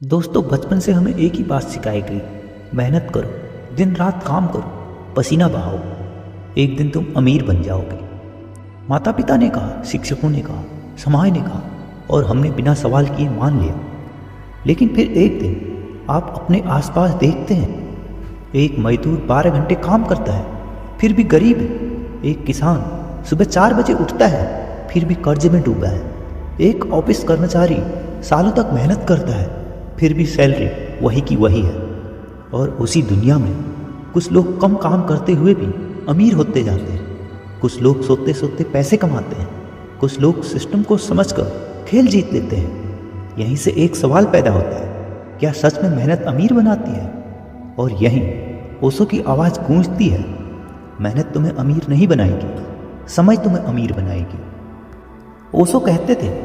दोस्तों, बचपन से हमें एक ही बात सिखाई गई, मेहनत करो, दिन रात काम करो, पसीना बहाओ, एक दिन तुम अमीर बन जाओगे। माता पिता ने कहा, शिक्षकों ने कहा, समाज ने कहा और हमने बिना सवाल किए मान लिया। लेकिन फिर एक दिन आप अपने आसपास देखते हैं, एक मजदूर 12 घंटे काम करता है फिर भी गरीब है। एक किसान सुबह 4 बजे उठता है फिर भी कर्जे में डूबा है। एक ऑफिस कर्मचारी सालों तक मेहनत करता है फिर भी सैलरी वही की वही है। और उसी दुनिया में कुछ लोग कम काम करते हुए भी अमीर होते जाते हैं। कुछ लोग सोते सोते पैसे कमाते हैं। कुछ लोग सिस्टम को समझकर खेल जीत लेते हैं। यहीं से एक सवाल पैदा होता है, क्या सच में मेहनत अमीर बनाती है? और यहीं ओशो की आवाज़ गूंजती है, मेहनत तुम्हें अमीर नहीं बनाएगी, समझ तुम्हें अमीर बनाएगी। ओशो कहते थे,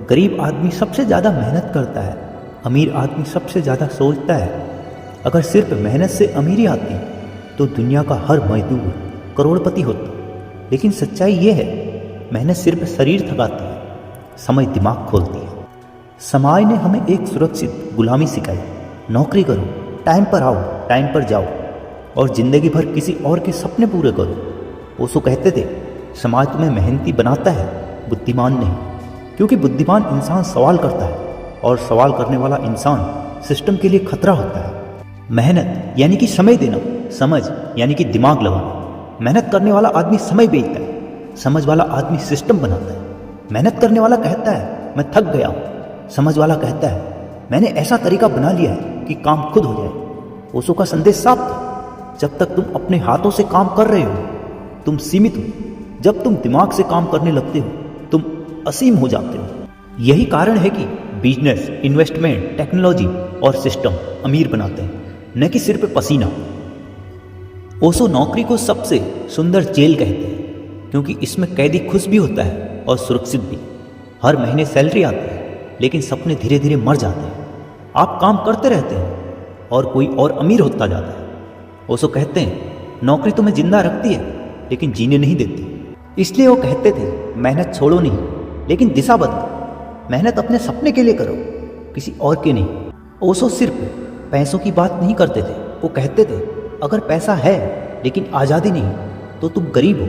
गरीब आदमी सबसे ज़्यादा मेहनत करता है, अमीर आदमी सबसे ज़्यादा सोचता है। अगर सिर्फ मेहनत से अमीरी आती तो दुनिया का हर मजदूर करोड़पति होता। लेकिन सच्चाई ये है, मेहनत सिर्फ शरीर थकाती है, समझ दिमाग खोलती है। समाज ने हमें एक सुरक्षित गुलामी सिखाई, नौकरी करो, टाइम पर आओ, टाइम पर जाओ और ज़िंदगी भर किसी और के सपने पूरे करो। ओशो कहते थे, समाज तुम्हें मेहनती बनाता है, बुद्धिमान नहीं। क्योंकि बुद्धिमान इंसान सवाल करता है और सवाल करने वाला इंसान सिस्टम के लिए खतरा होता है। मेहनत यानी कि समय देना, समझ यानी कि दिमाग लगाना। मेहनत करने वाला आदमी समय बेचता है, समझ वाला आदमी सिस्टम बनाता है। मेहनत करने वाला कहता है, मैं थक गया हूँ, समझ वाला कहता है, मैंने ऐसा तरीका बना लिया है कि काम खुद हो जाए। ओशो का संदेश साफ था, जब तक तुम अपने हाथों से काम कर रहे हो तुम सीमित हो, जब तुम दिमाग से काम करने लगते हो तुम असीम हो जाते हो। यही कारण है कि बिजनेस, इन्वेस्टमेंट, टेक्नोलॉजी और सिस्टम अमीर बनाते हैं, न कि सिर्फ पसीना। ओशो नौकरी को सबसे सुंदर जेल कहते हैं, क्योंकि इसमें कैदी खुश भी होता है और सुरक्षित भी। हर महीने सैलरी आती है लेकिन सपने धीरे धीरे मर जाते हैं। आप काम करते रहते हैं और कोई और अमीर होता जाता है। ओशो कहते हैं, नौकरी तुम्हें जिंदा रखती है लेकिन जीने नहीं देती। इसलिए वो कहते थे, मेहनत छोड़ो नहीं लेकिन दिशा बदलो। मेहनत अपने सपने के लिए करो, किसी और के नहीं। ओशो सिर्फ पैसों की बात नहीं करते थे, वो कहते थे, अगर पैसा है लेकिन आज़ादी नहीं तो तुम गरीब हो।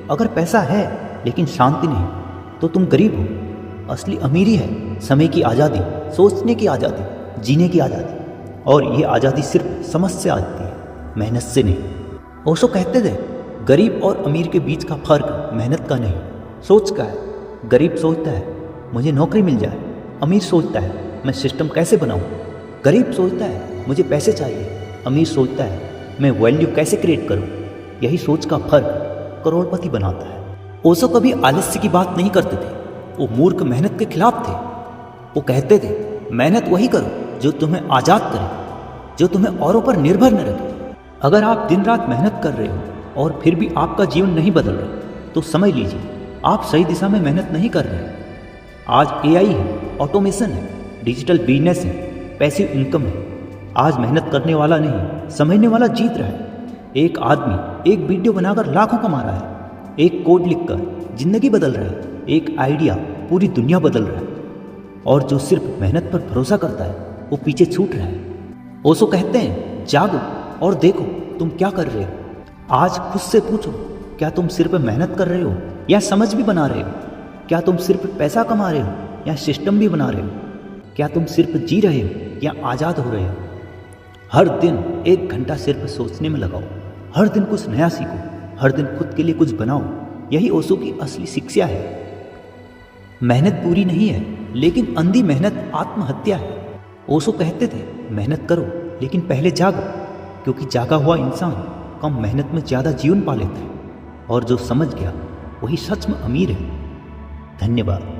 अगर पैसा है लेकिन शांति नहीं तो तुम गरीब हो। असली अमीरी है समय की आज़ादी, सोचने की आज़ादी, जीने की आज़ादी। और ये आज़ादी सिर्फ समझ से आती है, मेहनत से नहीं। ओशो कहते थे, गरीब और अमीर के बीच का फर्क मेहनत का नहीं, सोच का है। गरीब सोचता है मुझे नौकरी मिल जाए, अमीर सोचता है मैं सिस्टम कैसे बनाऊं। गरीब सोचता है मुझे पैसे चाहिए, अमीर सोचता है मैं वैल्यू कैसे क्रिएट करूं। यही सोच का फर्क करोड़पति बनाता है। ओशो कभी आलस्य की बात नहीं करते थे, वो मूर्ख मेहनत के खिलाफ थे। वो कहते थे, मेहनत वही करो जो तुम्हें आज़ाद करे, जो तुम्हें औरों पर निर्भर न रखे। अगर आप दिन रात मेहनत कर रहे हो और फिर भी आपका जीवन नहीं बदल रहा तो समझ लीजिए आप सही दिशा में मेहनत नहीं कर रहे। आज AI है, ऑटोमेशन है, डिजिटल बिजनेस है, पैसिव इनकम है। आज मेहनत करने वाला नहीं, समझने वाला जीत रहा है। एक आदमी एक वीडियो बनाकर लाखों कमा रहा है, एक कोड लिखकर जिंदगी बदल रहा है, एक आइडिया पूरी दुनिया बदल रहा है। और जो सिर्फ मेहनत पर भरोसा करता है वो पीछे छूट रहा है। ओशो कहते हैं, जागो और देखो तुम क्या कर रहे हो। आज खुद से पूछो, क्या तुम सिर्फ मेहनत कर रहे हो या समझ भी बना रहे हो? क्या तुम सिर्फ पैसा कमा रहे हो या सिस्टम भी बना रहे हो? क्या तुम सिर्फ जी रहे हो या आज़ाद हो रहे हो? हर दिन 1 घंटा सिर्फ सोचने में लगाओ, हर दिन कुछ नया सीखो, हर दिन खुद के लिए कुछ बनाओ। यही ओशो की असली शिक्षा है। मेहनत बुरी नहीं है लेकिन अंधी मेहनत आत्महत्या है। ओशो कहते थे, मेहनत करो लेकिन पहले जागो, क्योंकि जागा हुआ इंसान कम मेहनत में ज़्यादा जीवन पा लेता है। और जो समझ गया वही सच में अमीर है। धन्यवाद।